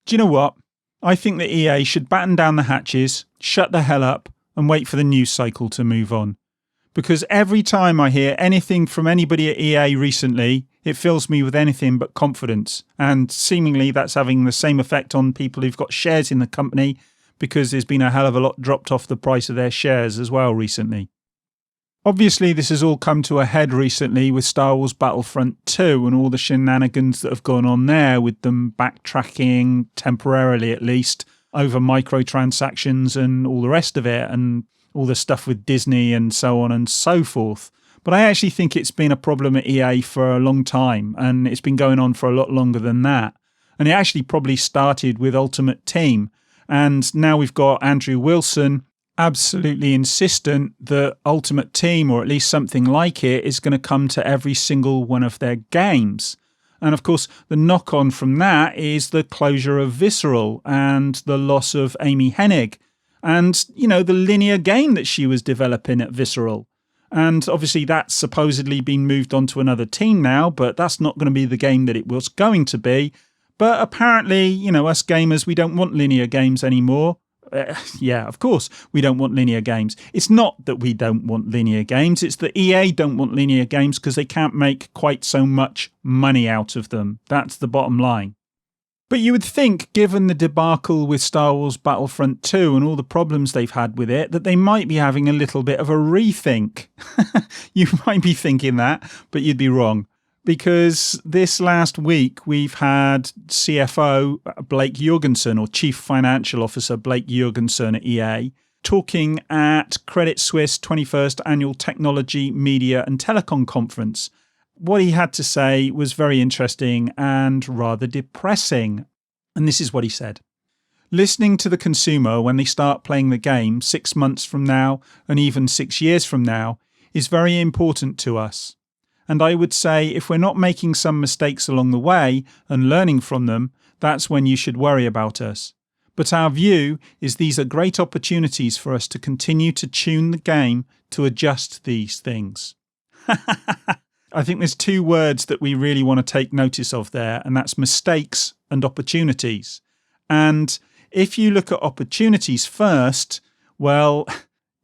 Do you know what? I think that EA should batten down the hatches, shut the hell up, and wait for the news cycle to move on. Because every time I hear anything from anybody at EA recently, it fills me with anything but confidence. And seemingly that's having the same effect on people who've got shares in the company, because there's been a hell of a lot dropped off the price of their shares as well recently. Obviously, this has all come to a head recently with Star Wars Battlefront 2 and all the shenanigans that have gone on there, with them backtracking, temporarily at least, over microtransactions and all the rest of it, and all the stuff with Disney and so on and so forth. But I actually think it's been a problem at EA for a long time, and it's been going on for a lot longer than that. And it actually probably started with Ultimate Team. And now we've got Andrew Wilson absolutely insistent that Ultimate Team, or at least something like it, is going to come to every single one of their games. And of course, the knock-on from that is the closure of Visceral and the loss of Amy Hennig and, you know, the linear game that she was developing at Visceral. And obviously that's supposedly been moved on to another team now, but that's not going to be the game that it was going to be. But apparently, you know, us gamers, we don't want linear games anymore. Yeah, of course, we don't want linear games. It's not that we don't want linear games. It's that EA don't want linear games because they can't make quite so much money out of them. That's the bottom line. But you would think, given the debacle with Star Wars Battlefront 2 and all the problems they've had with it, that they might be having a little bit of a rethink. You might be thinking that, but you'd be wrong. Because this last week we've had CFO Blake Jorgensen, or Chief Financial Officer Blake Jorgensen at EA, talking at Credit Suisse 21st Annual Technology, Media and Telecom Conference. What he had to say was very interesting and rather depressing. And this is what he said. Listening to the consumer when they start playing the game 6 months from now and even 6 years from now is very important to us. And I would say if we're not making some mistakes along the way and learning from them, that's when you should worry about us. But our view is these are great opportunities for us to continue to tune the game to adjust these things. I think there's two words that we really want to take notice of there, and that's mistakes and opportunities. And if you look at opportunities first, well,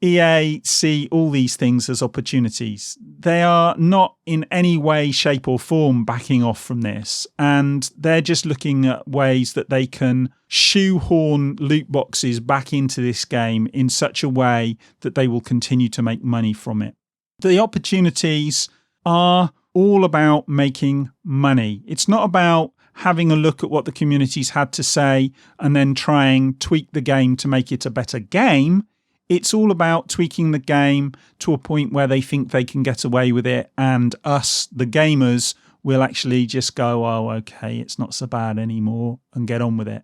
EA see all these things as opportunities. They are not in any way, shape or form backing off from this. And they're just looking at ways that they can shoehorn loot boxes back into this game in such a way that they will continue to make money from it. The opportunities are all about making money. It's not about having a look at what the community's had to say and then tweak the game to make it a better game. It's all about tweaking the game to a point where they think they can get away with it, and us, the gamers, will actually just go, oh, okay, it's not so bad anymore, and get on with it.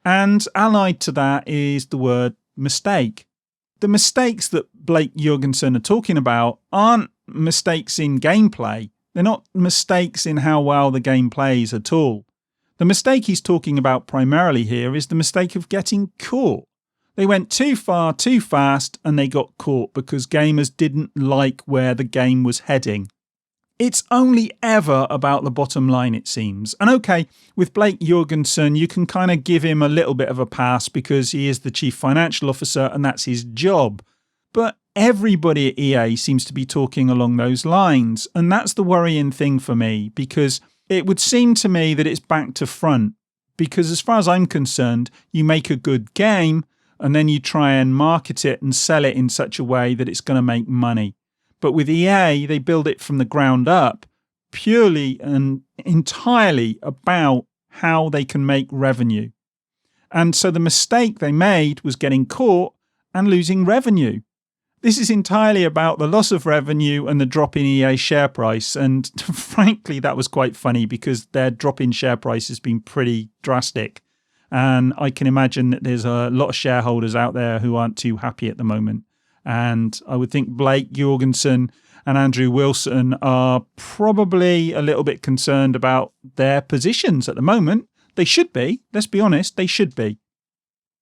And allied to that is the word mistake. The mistakes that Blake Jorgensen are talking about aren't mistakes in gameplay. They're not mistakes in how well the game plays at all. The mistake he's talking about primarily here is the mistake of getting caught. They went too far, too fast, and they got caught because gamers didn't like where the game was heading. It's only ever about the bottom line, it seems. And okay, with Blake Jorgensen, you can kind of give him a little bit of a pass because he is the chief financial officer and that's his job. But everybody at EA seems to be talking along those lines. And that's the worrying thing for me, because it would seem to me that it's back to front. Because as far as I'm concerned, you make a good game, and then you try and market it and sell it in such a way that it's going to make money. But with EA, they build it from the ground up, purely and entirely about how they can make revenue. And so the mistake they made was getting caught and losing revenue. This is entirely about the loss of revenue and the drop in EA share price. And frankly, that was quite funny because their drop in share price has been pretty drastic. And I can imagine that there's a lot of shareholders out there who aren't too happy at the moment. And I would think Blake Jorgensen and Andrew Wilson are probably a little bit concerned about their positions at the moment. They should be. Let's be honest, they should be.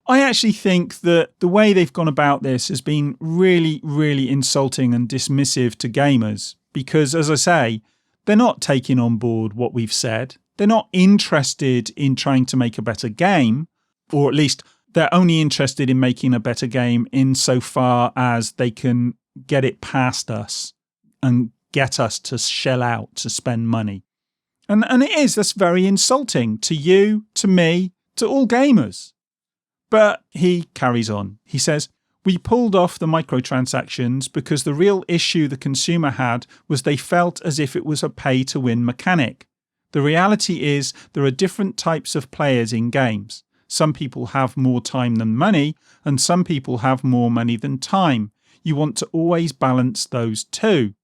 I actually think that the way they've gone about this has been really, really insulting and dismissive to gamers. Because, as I say, they're not taking on board what we've said. They're not interested in trying to make a better game, or at least they're only interested in making a better game insofar as they can get it past us and get us to shell out, to spend money. And that's very insulting to you, to me, to all gamers. But he carries on. He says, "We pulled off the microtransactions because the real issue the consumer had was they felt as if it was a pay-to-win mechanic. The reality is there are different types of players in games. Some people have more time than money, and some people have more money than time. You want to always balance those two."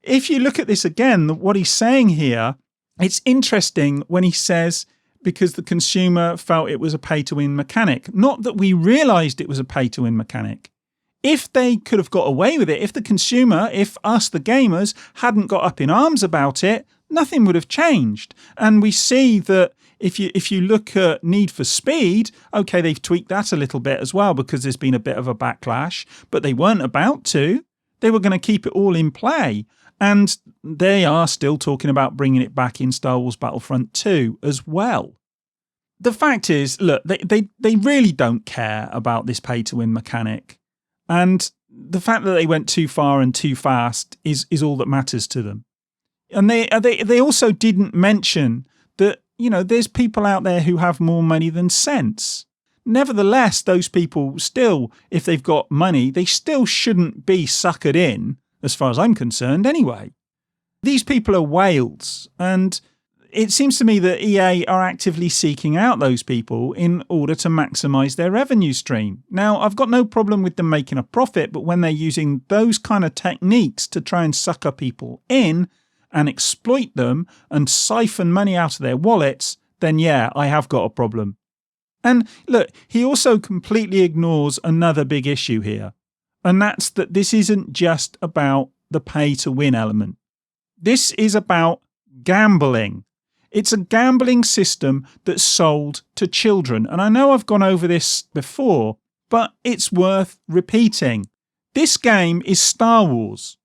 If you look at this again, what he's saying here, it's interesting when he says, because the consumer felt it was a pay-to-win mechanic. Not that we realized it was a pay-to-win mechanic. If they could have got away with it, if the consumer, if us, the gamers, hadn't got up in arms about it, nothing would have changed. And we see that if you look at Need for Speed, okay, they've tweaked that a little bit as well because there's been a bit of a backlash, but they weren't about to. They were going to keep it all in play. And they are still talking about bringing it back in Star Wars Battlefront 2 as well. The fact is, look, they really don't care about this pay-to-win mechanic. And the fact that they went too far and too fast is all that matters to them. And they also didn't mention that, there's people out there who have more money than sense. Nevertheless, those people still, if they've got money, they still shouldn't be suckered in, as far as I'm concerned anyway. These people are whales, and it seems to me that EA are actively seeking out those people in order to maximise their revenue stream. Now, I've got no problem with them making a profit, but when they're using those kind of techniques to try and sucker people in and exploit them and siphon money out of their wallets, then yeah, I have got a problem. And look, he also completely ignores another big issue here. And that's that this isn't just about the pay-to-win element. This is about gambling. It's a gambling system that's sold to children. And I know I've gone over this before, but it's worth repeating. This game is Star Wars.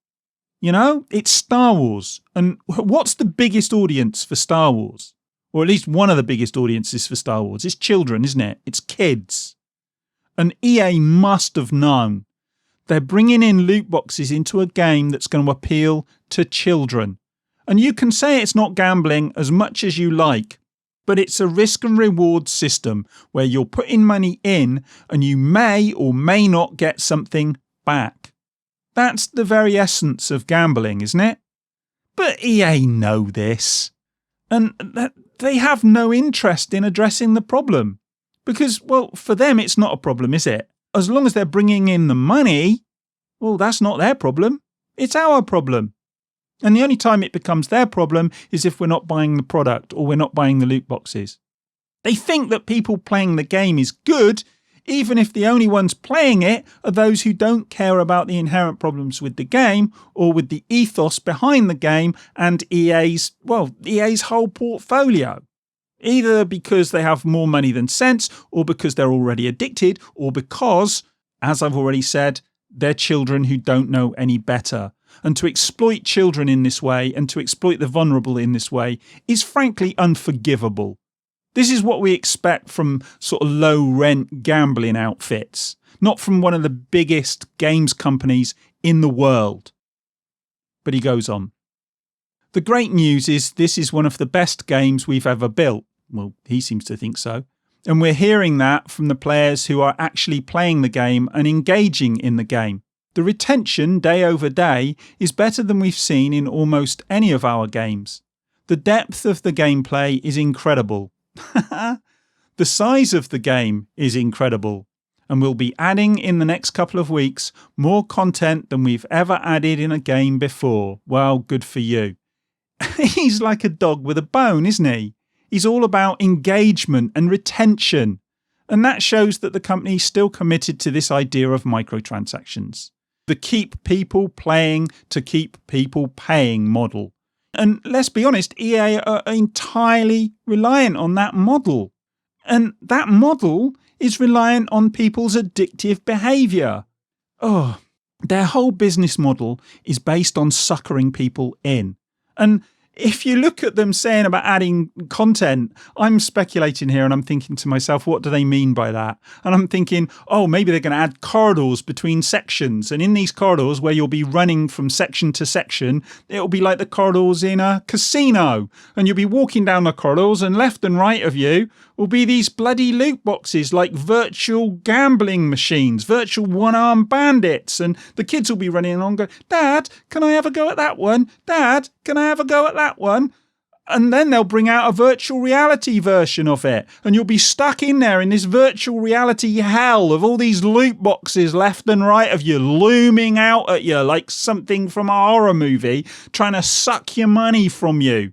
It's Star Wars. And what's the biggest audience for Star Wars? Or at least one of the biggest audiences for Star Wars. It's children, isn't it? It's kids. And EA must have known. They're bringing in loot boxes into a game that's going to appeal to children. And you can say it's not gambling as much as you like, but it's a risk and reward system where you're putting money in and you may or may not get something back. That's the very essence of gambling, isn't it? But EA know this. And they have no interest in addressing the problem. Because, well, for them it's not a problem, is it? As long as they're bringing in the money, well, that's not their problem. It's our problem. And the only time it becomes their problem is if we're not buying the product or we're not buying the loot boxes. They think that people playing the game is good, even if the only ones playing it are those who don't care about the inherent problems with the game or with the ethos behind the game and EA's whole portfolio. Either because they have more money than sense, or because they're already addicted, or because, as I've already said, they're children who don't know any better. And to exploit children in this way and to exploit the vulnerable in this way is frankly unforgivable. This is what we expect from sort of low-rent gambling outfits, not from one of the biggest games companies in the world. But he goes on. The great news is this is one of the best games we've ever built. Well, he seems to think so. And we're hearing that from the players who are actually playing the game and engaging in the game. The retention day over day is better than we've seen in almost any of our games. The depth of the gameplay is incredible. The size of the game is incredible. And we'll be adding in the next couple of weeks more content than we've ever added in a game before. Well, good for you. He's like a dog with a bone, isn't he? He's all about engagement and retention. And that shows that the company is still committed to this idea of microtransactions. The keep people playing to keep people paying model. And let's be honest, EA are entirely reliant on that model. And that model is reliant on people's addictive behaviour. Their whole business model is based on suckering people in. And if you look at them saying about adding content, I'm speculating here and I'm thinking to myself, what do they mean by that? And I'm thinking, oh, maybe they're going to add corridors between sections. And in these corridors where you'll be running from section to section, it'll be like the corridors in a casino. And you'll be walking down the corridors and left and right of you will be these bloody loot boxes like virtual gambling machines, virtual one-armed bandits. And the kids will be running along going, Dad, can I have a go at that one? Dad, can I have a go at that one? And then they'll bring out a virtual reality version of it. And you'll be stuck in there in this virtual reality hell of all these loot boxes left and right of you, looming out at you like something from a horror movie, trying to suck your money from you.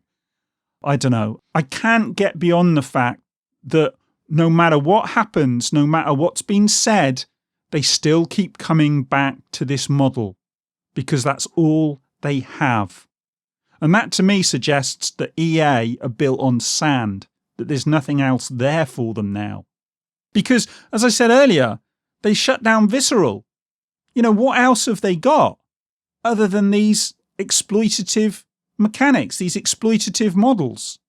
I don't know. I can't get beyond the fact that no matter what happens, no matter what's been said, they still keep coming back to this model because that's all they have. And that to me suggests that EA are built on sand, that there's nothing else there for them now. Because, as I said earlier, they shut down Visceral. You know, what else have they got other than these exploitative mechanics, these exploitative models?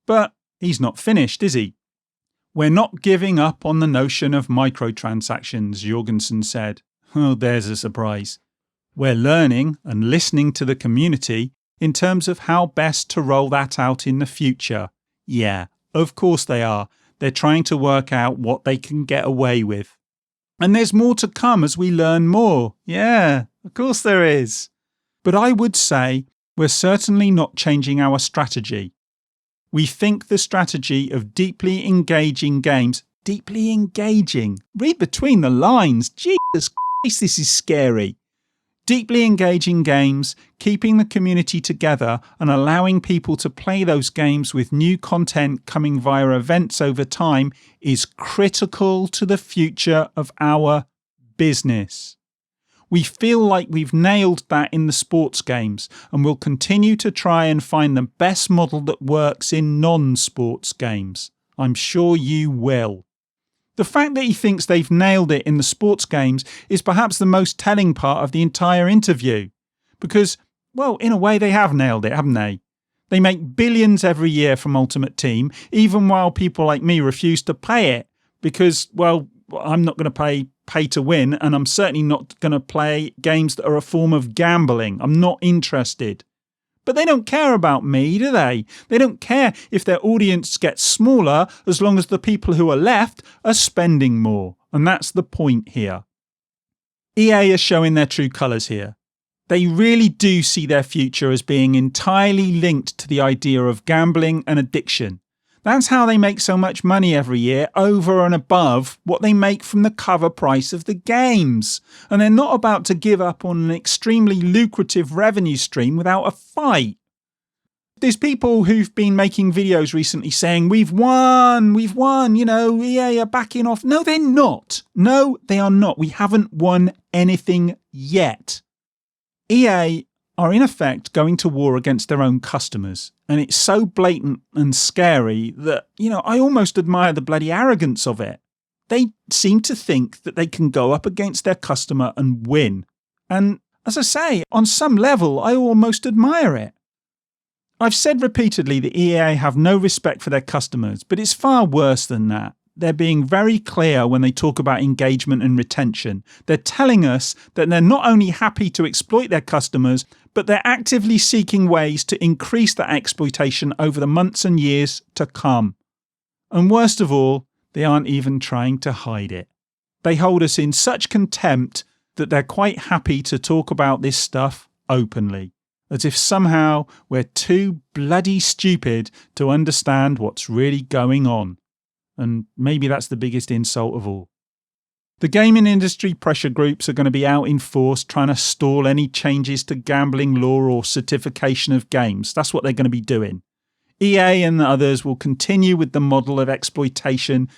But he's not finished, is he? We're not giving up on the notion of microtransactions, Jurgenson said. Oh, there's a surprise. We're learning and listening to the community in terms of how best to roll that out in the future. Yeah, of course they are. They're trying to work out what they can get away with. And there's more to come as we learn more. Yeah, of course there is. But I would say we're certainly not changing our strategy. We think the strategy of deeply engaging games, deeply engaging, read between the lines, Jesus Christ, this is scary. Deeply engaging games, keeping the community together and allowing people to play those games with new content coming via events over time is critical to the future of our business. We feel like we've nailed that in the sports games and will continue to try and find the best model that works in non-sports games. I'm sure you will. The fact that he thinks they've nailed it in the sports games is perhaps the most telling part of the entire interview. Because, well, in a way they have nailed it, haven't they? They make billions every year from Ultimate Team, even while people like me refuse to pay it. Because, well, I'm not going to pay to win, and I'm certainly not going to play games that are a form of gambling. I'm not interested. But they don't care about me, do they? They don't care if their audience gets smaller as long as the people who are left are spending more. And that's the point here. EA are showing their true colours here. They really do see their future as being entirely linked to the idea of gambling and addiction. That's how they make so much money every year, over and above what they make from the cover price of the games. And they're not about to give up on an extremely lucrative revenue stream without a fight. There's people who've been making videos recently saying, we've won, you know, EA are backing off. No, they're not. No, they are not. We haven't won anything yet. EA are in effect going to war against their own customers. And it's so blatant and scary that, you know, I almost admire the bloody arrogance of it. They seem to think that they can go up against their customer and win. And as I say, on some level, I almost admire it. I've said repeatedly that EA have no respect for their customers, but it's far worse than that. They're being very clear when they talk about engagement and retention. They're telling us that they're not only happy to exploit their customers, but they're actively seeking ways to increase that exploitation over the months and years to come. And worst of all, they aren't even trying to hide it. They hold us in such contempt that they're quite happy to talk about this stuff openly, as if somehow we're too bloody stupid to understand what's really going on. And maybe that's the biggest insult of all. The gaming industry pressure groups are going to be out in force trying to stall any changes to gambling law or certification of games. That's what they're going to be doing. EA and the others will continue with the model of exploitation.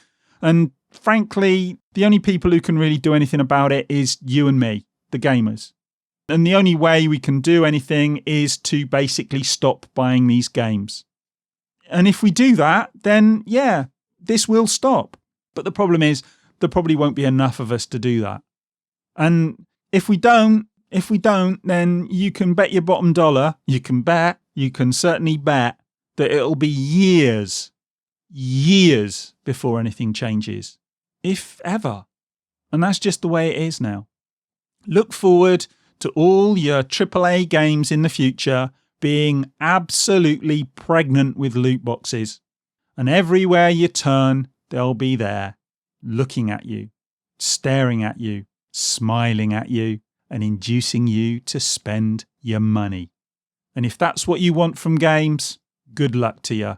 And frankly, the only people who can really do anything about it is you and me, the gamers. And the only way we can do anything is to basically stop buying these games. And if we do that, then yeah, this will stop. But the problem is, there probably won't be enough of us to do that. And if we don't, If we don't, then you can bet your bottom dollar, you can certainly bet that it'll be years before anything changes, if ever. And that's just the way it is now. Look forward to all your AAA games in the future being absolutely pregnant with loot boxes. And everywhere you turn, they'll be there, looking at you, staring at you, smiling at you, and inducing you to spend your money. And if that's what you want from games, good luck to you.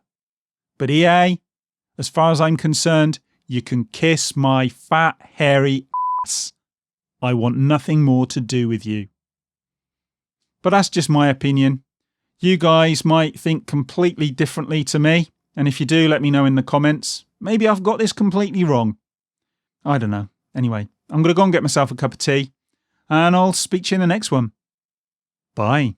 But EA, as far as I'm concerned, you can kiss my fat, hairy ass. I want nothing more to do with you. But that's just my opinion. You guys might think completely differently to me. And if you do, let me know in the comments. Maybe I've got this completely wrong. I don't know. Anyway, I'm going to go and get myself a cup of tea. And I'll speak to you in the next one. Bye.